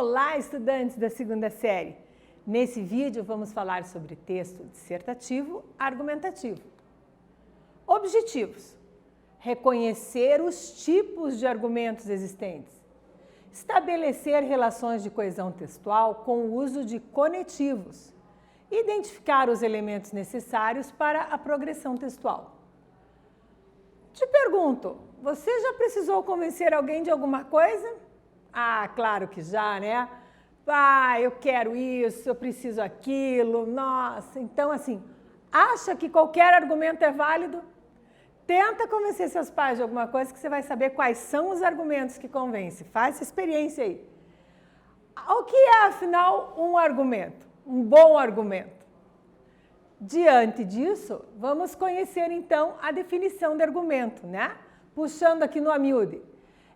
Olá, estudantes da segunda série! Nesse vídeo vamos falar sobre texto dissertativo argumentativo. Objetivos: reconhecer os tipos de argumentos existentes, estabelecer relações de coesão textual com o uso de conetivos, identificar os elementos necessários para a progressão textual. Te pergunto, você já precisou convencer alguém de alguma coisa? Ah, claro que já, né? Ah, eu quero isso, eu preciso aquilo, nossa. Então, assim, acha que qualquer argumento é válido? Tenta convencer seus pais de alguma coisa que você vai saber quais são os argumentos que convencem. Faz essa experiência aí. O que é, afinal, um argumento? Um bom argumento? Diante disso, vamos conhecer, então, a definição de argumento, né? Puxando aqui no amiúde.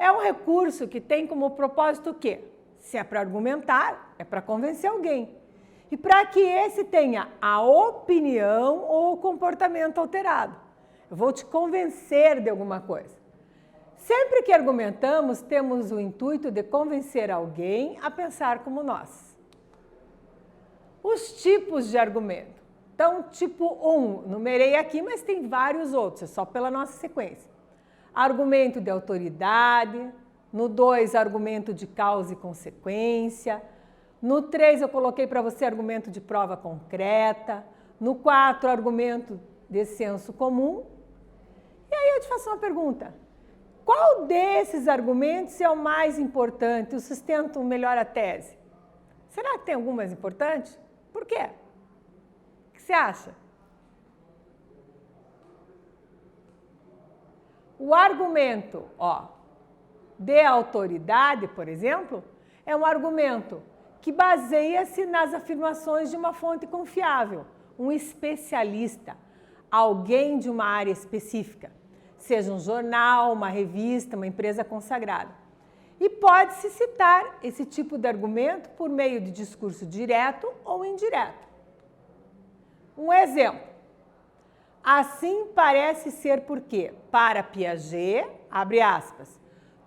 É um recurso que tem como propósito o quê? Se é para argumentar, é para convencer alguém. E para que esse tenha a opinião ou o comportamento alterado. Eu vou te convencer de alguma coisa. Sempre que argumentamos, temos o intuito de convencer alguém a pensar como nós. Os tipos de argumento. Então, tipo 1, numerei aqui, mas tem vários outros, é só pela nossa sequência. Argumento de autoridade. No 2, argumento de causa e consequência. No 3, eu coloquei para você argumento de prova concreta. No 4, argumento de senso comum. E aí eu te faço uma pergunta. Qual desses argumentos é o mais importante, o sustento melhor a tese? Será que tem algum mais importante? Por quê? O que você acha? O argumento, de autoridade, por exemplo, é um argumento que baseia-se nas afirmações de uma fonte confiável, um especialista, alguém de uma área específica, seja um jornal, uma revista, uma empresa consagrada. E pode-se citar esse tipo de argumento por meio de discurso direto ou indireto. Um exemplo. Assim parece ser porque, para Piaget, abre aspas,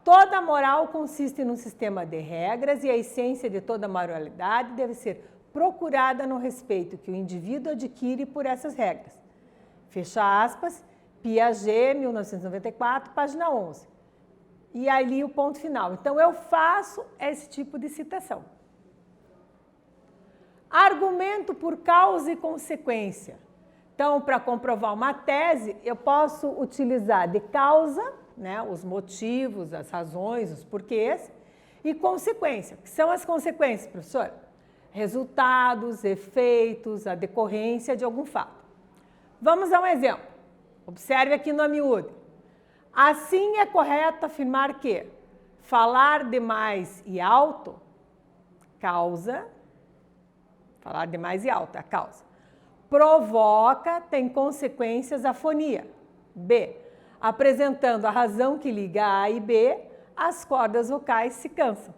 toda moral consiste num sistema de regras e a essência de toda moralidade deve ser procurada no respeito que o indivíduo adquire por essas regras. Fecha aspas, Piaget, 1994, página 11. E ali o ponto final. Então, eu faço esse tipo de citação. Argumento por causa e consequência. Então, para comprovar uma tese, eu posso utilizar de causa, né, os motivos, as razões, os porquês, e consequência. O que são as consequências, professora? Resultados, efeitos, a decorrência de algum fato. Vamos a um exemplo. Observe aqui no amiúde. Assim é correto afirmar que falar demais e alto, causa, falar demais e alto é a causa, provoca, tem consequências, afonia. B. Apresentando a razão que liga A e B, as cordas vocais se cansam.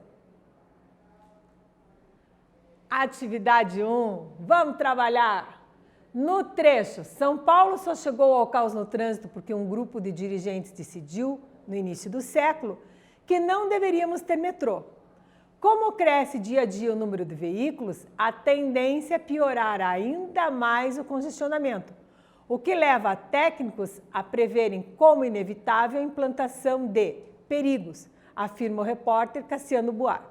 Atividade 1. Vamos trabalhar. No trecho, São Paulo só chegou ao caos no trânsito porque um grupo de dirigentes decidiu, no início do século, que não deveríamos ter metrô. Como cresce dia a dia o número de veículos, a tendência é piorar ainda mais o congestionamento, o que leva técnicos a preverem como inevitável a implantação de perigos, afirma o repórter Cassiano Buarque.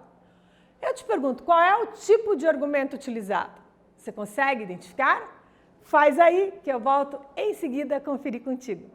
Eu te pergunto, qual é o tipo de argumento utilizado? Você consegue identificar? Faz aí que eu volto em seguida a conferir contigo.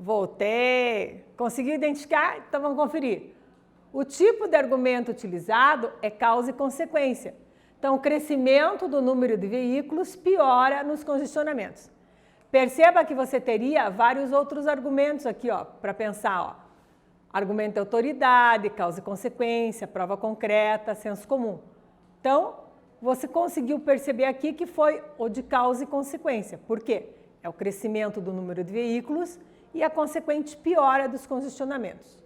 Voltei. Conseguiu identificar? Então vamos conferir. O tipo de argumento utilizado é causa e consequência. Então, o crescimento do número de veículos piora nos congestionamentos. Perceba que você teria vários outros argumentos aqui, para pensar, Argumento de autoridade, causa e consequência, prova concreta, senso comum. Então, você conseguiu perceber aqui que foi o de causa e consequência. Por quê? É o crescimento do número de veículos e a consequente piora dos congestionamentos.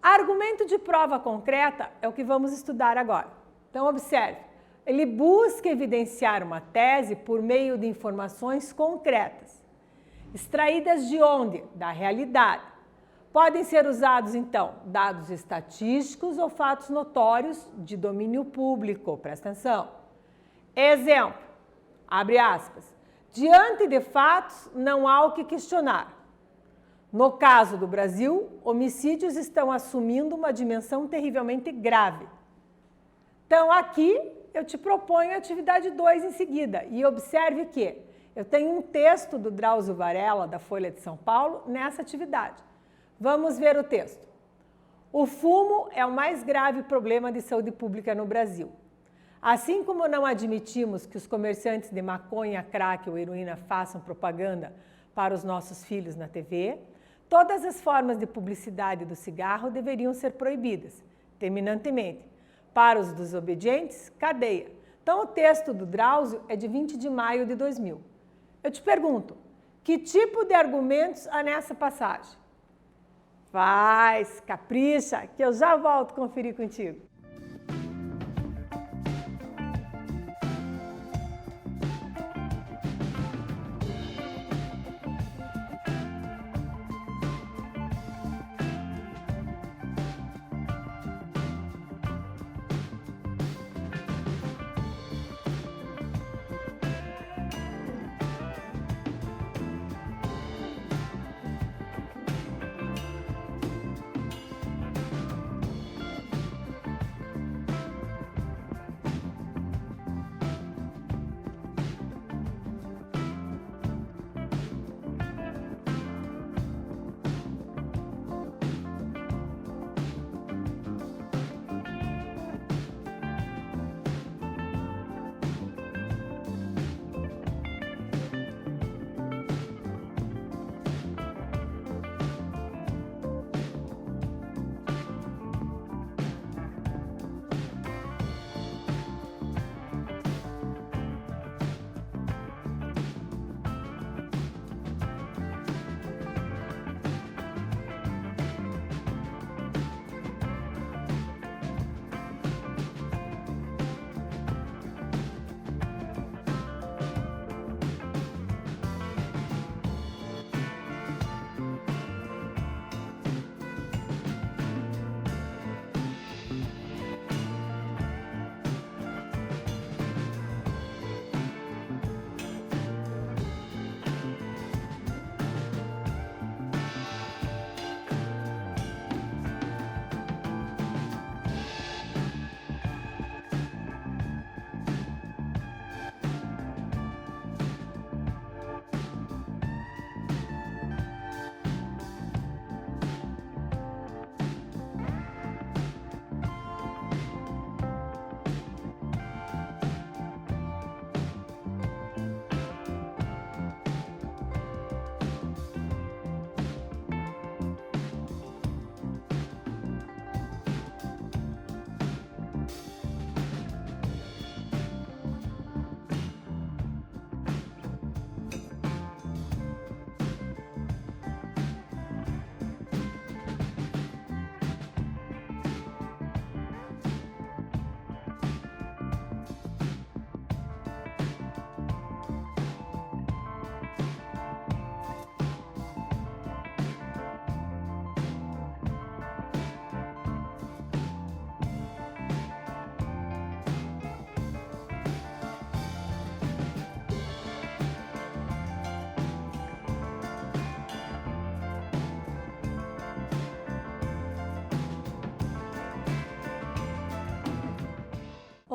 Argumento de prova concreta é o que vamos estudar agora. Então, observe. Ele busca evidenciar uma tese por meio de informações concretas. Extraídas de onde? Da realidade. Podem ser usados, então, dados estatísticos ou fatos notórios de domínio público. Presta atenção. Exemplo, abre aspas, diante de fatos não há o que questionar. No caso do Brasil, homicídios estão assumindo uma dimensão terrivelmente grave. Então, aqui eu te proponho a atividade 2 em seguida. E observe que eu tenho um texto do Drauzio Varela, da Folha de São Paulo, nessa atividade. Vamos ver o texto. O fumo é o mais grave problema de saúde pública no Brasil. Assim como não admitimos que os comerciantes de maconha, crack ou heroína façam propaganda para os nossos filhos na TV, todas as formas de publicidade do cigarro deveriam ser proibidas, terminantemente. Para os desobedientes, cadeia. Então, o texto do Drauzio é de 20 de maio de 2000. Eu te pergunto, que tipo de argumentos há nessa passagem? Faz, capricha, que eu já volto conferir contigo.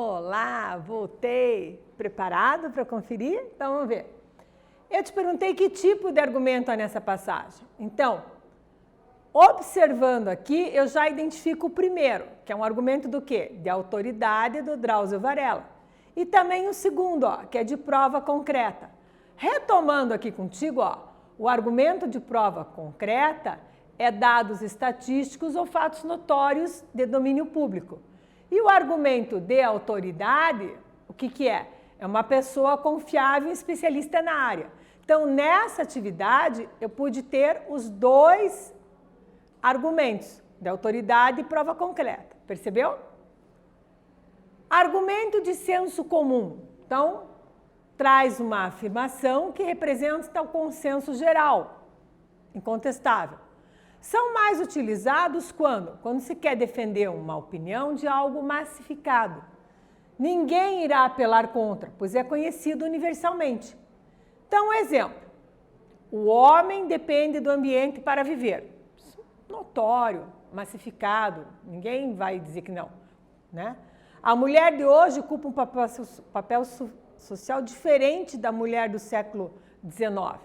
Olá, voltei. Preparado para conferir? Então vamos ver. Eu te perguntei que tipo de argumento há nessa passagem. Então, observando aqui, eu já identifico o primeiro, que é um argumento do quê? De autoridade do Drauzio Varela. E também o segundo, ó, que é de prova concreta. Retomando aqui contigo, ó, o argumento de prova concreta é dados estatísticos ou fatos notórios de domínio público. E o argumento de autoridade, o que é? É uma pessoa confiável e especialista na área. Então, nessa atividade, eu pude ter os dois argumentos, de autoridade e prova concreta. Percebeu? Argumento de senso comum. Então, traz uma afirmação que representa o consenso geral, incontestável. São mais utilizados quando? Quando se quer defender uma opinião de algo massificado. Ninguém irá apelar contra, pois é conhecido universalmente. Então, um exemplo. O homem depende do ambiente para viver. Notório, massificado, ninguém vai dizer que não, né? A mulher de hoje ocupa um papel social diferente da mulher do século XIX.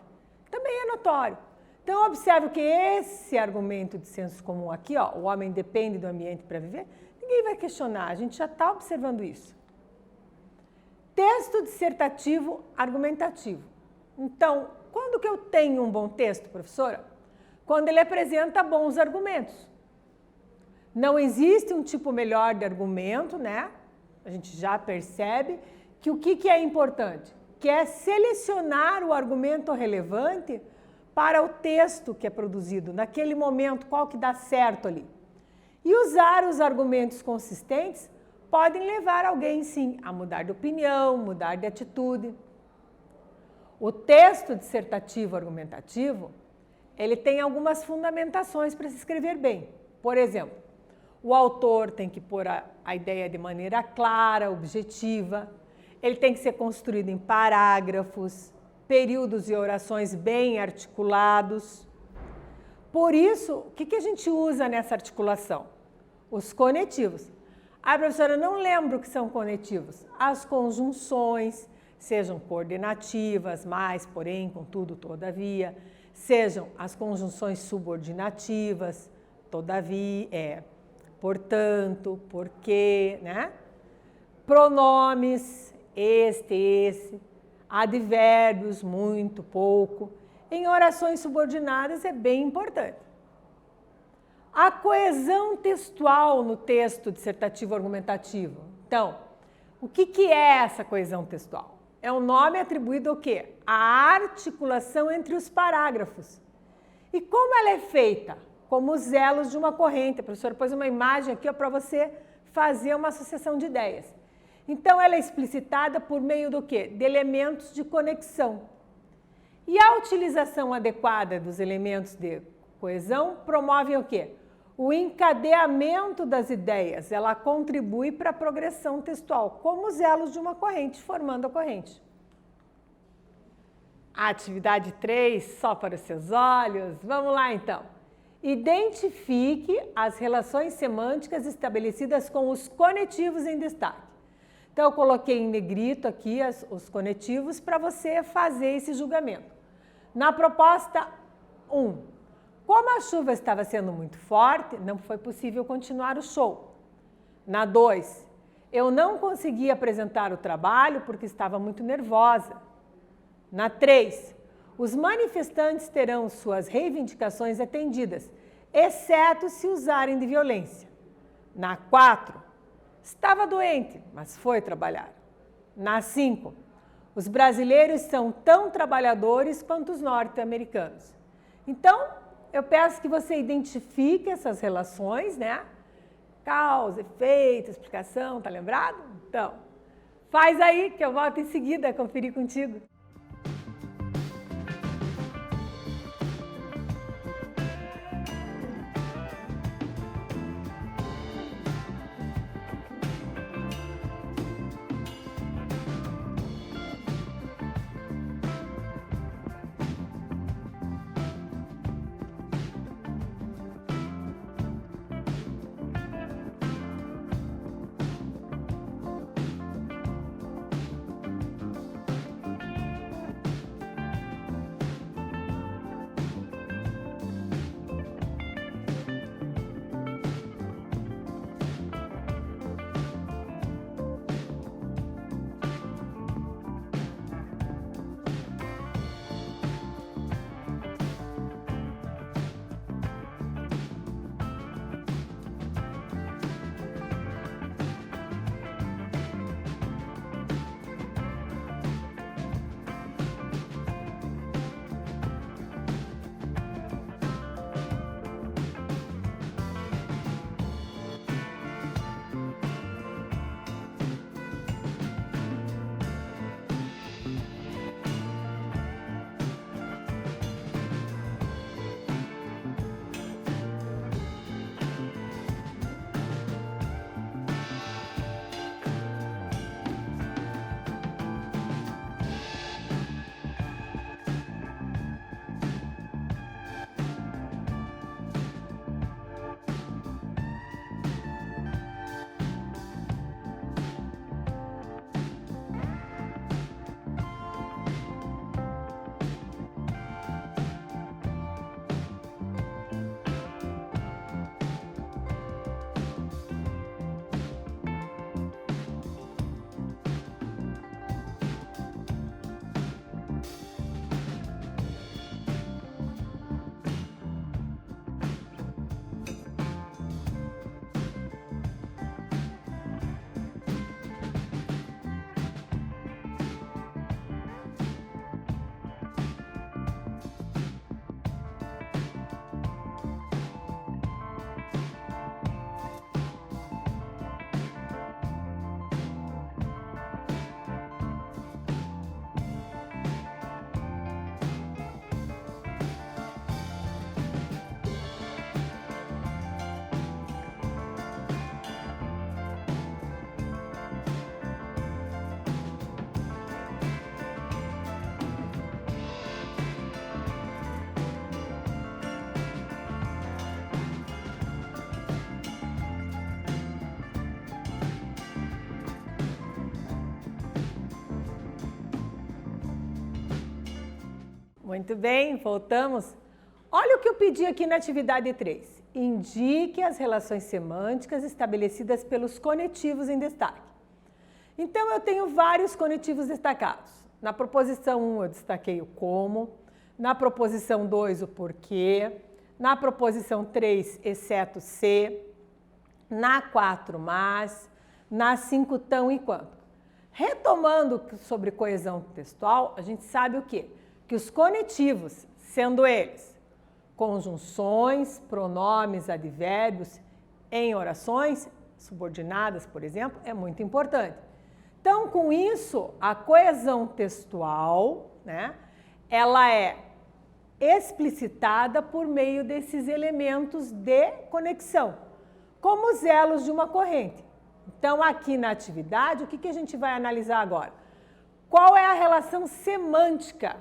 Também é notório. Então, observe que esse argumento de senso comum aqui, ó, o homem depende do ambiente para viver, ninguém vai questionar, a gente já está observando isso. Texto dissertativo argumentativo. Então, quando que eu tenho um bom texto, professora? Quando ele apresenta bons argumentos. Não existe um tipo melhor de argumento, né? A gente já percebe que o que é importante? Que é selecionar o argumento relevante para o texto que é produzido, naquele momento, qual que dá certo ali. E usar os argumentos consistentes podem levar alguém, sim, a mudar de opinião, mudar de atitude. O texto dissertativo argumentativo, ele tem algumas fundamentações para se escrever bem. Por exemplo, o autor tem que pôr a ideia de maneira clara, objetiva, ele tem que ser construído em parágrafos, períodos e orações bem articulados. Por isso, o que a gente usa nessa articulação? Os conetivos. Ah, professora, eu não lembro o que são conetivos. As conjunções, sejam coordenativas, mais, porém, contudo, todavia, sejam as conjunções subordinativas, todavia, portanto, porque, né? Pronomes, esse, advérbios, muito, pouco. Em orações subordinadas é bem importante. A coesão textual no texto dissertativo argumentativo. Então, o que é essa coesão textual? É um nome atribuído ao quê? A articulação entre os parágrafos. E como ela é feita? Como os elos de uma corrente. A professora pôs uma imagem aqui para você fazer uma associação de ideias. Então, ela é explicitada por meio do quê? De elementos de conexão. E a utilização adequada dos elementos de coesão promove o quê? O encadeamento das ideias. Ela contribui para a progressão textual, como os elos de uma corrente, formando a corrente. A atividade 3, só para os seus olhos. Vamos lá, então. Identifique as relações semânticas estabelecidas com os conetivos em destaque. Então, eu coloquei em negrito aqui os conetivos para você fazer esse julgamento. Na proposta 1, como a chuva estava sendo muito forte, não foi possível continuar o show. Na 2, eu não consegui apresentar o trabalho porque estava muito nervosa. Na 3, os manifestantes terão suas reivindicações atendidas, exceto se usarem de violência. Na 4, estava doente, mas foi trabalhar. Na 5, os brasileiros são tão trabalhadores quanto os norte-americanos. Então, eu peço que você identifique essas relações, né? Causa, efeito, explicação, tá lembrado? Então, faz aí que eu volto em seguida a conferir contigo. Muito bem, voltamos. Olha o que eu pedi aqui na atividade 3. Indique as relações semânticas estabelecidas pelos conetivos em destaque. Então, eu tenho vários conetivos destacados. Na proposição 1, eu destaquei o como. Na proposição 2, o porquê. Na proposição 3, exceto se. Na 4, mas. Na 5, tão e quanto. Retomando sobre coesão textual, a gente sabe o quê? Que os conetivos, sendo eles conjunções, pronomes, advérbios em orações subordinadas, por exemplo, é muito importante. Então, com isso, a coesão textual, né, ela é explicitada por meio desses elementos de conexão, como os elos de uma corrente. Então, aqui na atividade, o que a gente vai analisar agora? Qual é a relação semântica?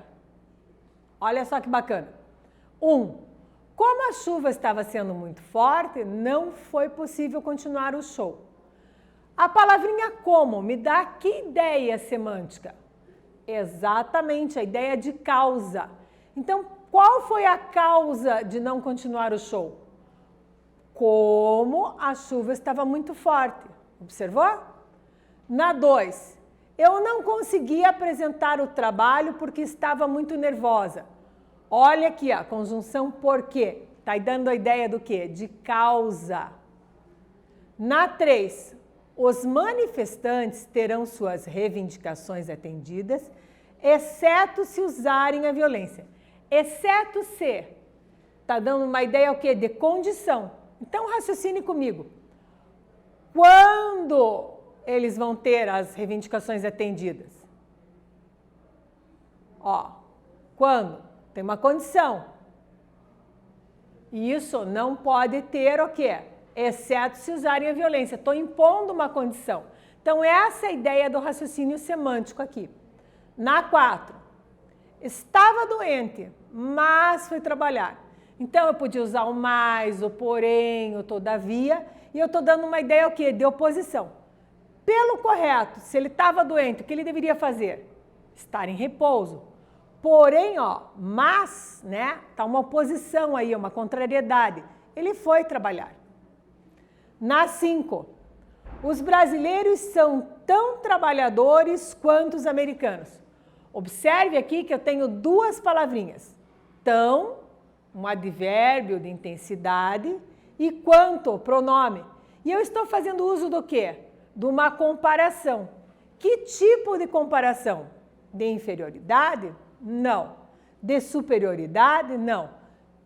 Olha só que bacana. 1. Como a chuva estava sendo muito forte, não foi possível continuar o show. A palavrinha como me dá que ideia semântica? Exatamente, a ideia de causa. Então, qual foi a causa de não continuar o show? Como a chuva estava muito forte. Observou? Na 2, eu não consegui apresentar o trabalho porque estava muito nervosa. Olha aqui a conjunção porque. Está dando a ideia do quê? De causa. Na 3, os manifestantes terão suas reivindicações atendidas, exceto se usarem a violência. Exceto se. Está dando uma ideia o quê? De condição. Então, raciocine comigo. Quando eles vão ter as reivindicações atendidas? Ó, quando? Tem uma condição. E isso não pode ter o quê? Exceto se usarem a violência. Estou impondo uma condição. Então, essa é a ideia do raciocínio semântico aqui. Na 4, estava doente, mas foi trabalhar. Então, eu podia usar o mais, o porém, o todavia, e eu estou dando uma ideia o quê? De oposição. Pelo correto, se ele estava doente, o que ele deveria fazer? Estar em repouso. Porém, ó, mas, né, tá uma oposição aí, uma contrariedade. Ele foi trabalhar. Na 5, os brasileiros são tão trabalhadores quanto os americanos. Observe aqui que eu tenho duas palavrinhas. Tão, um advérbio de intensidade, e quanto, pronome. E eu estou fazendo uso do quê? De uma comparação. Que tipo de comparação? De inferioridade? Não. De superioridade? Não.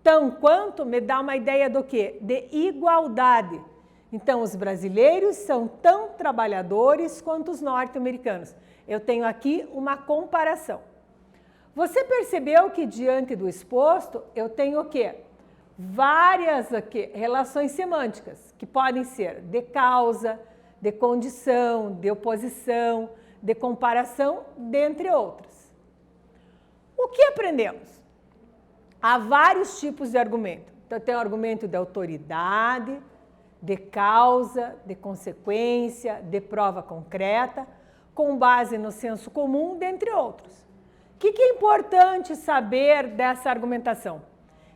Tão quanto me dá uma ideia do quê? De igualdade. Então, os brasileiros são tão trabalhadores quanto os norte-americanos. Eu tenho aqui uma comparação. Você percebeu que diante do exposto eu tenho o quê? Várias aqui, relações semânticas, que podem ser de causa, de condição, de oposição, de comparação, dentre outras. O que aprendemos? Há vários tipos de argumento. Então, tem o argumento de autoridade, de causa, de consequência, de prova concreta, com base no senso comum, dentre outros. O que é importante saber dessa argumentação?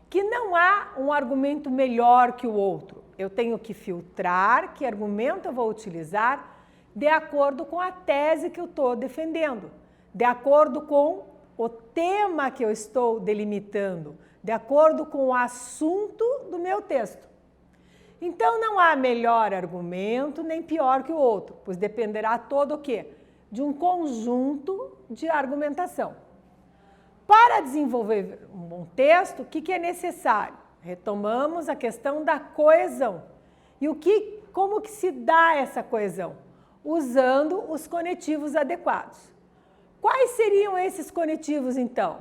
Que não há um argumento melhor que o outro. Eu tenho que filtrar que argumento eu vou utilizar de acordo com a tese que eu estou defendendo, de acordo com o tema que eu estou delimitando, de acordo com o assunto do meu texto. Então, não há melhor argumento nem pior que o outro, pois dependerá todo o quê? De um conjunto de argumentação. Para desenvolver um bom texto, o que é necessário? Retomamos a questão da coesão. E como que se dá essa coesão? Usando os conetivos adequados. Quais seriam esses conetivos, então?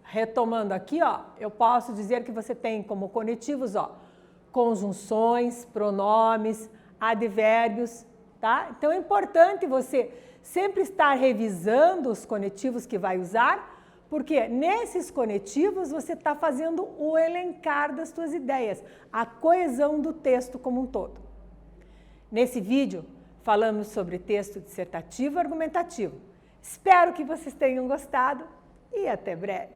Retomando aqui, ó, eu posso dizer que você tem como conetivos, ó, conjunções, pronomes, advérbios, tá? Então, é importante você sempre estar revisando os conetivos que vai usar, porque nesses conetivos você está fazendo o elencar das suas ideias, a coesão do texto como um todo. Nesse vídeo, falamos sobre texto dissertativo e argumentativo. Espero que vocês tenham gostado e até breve.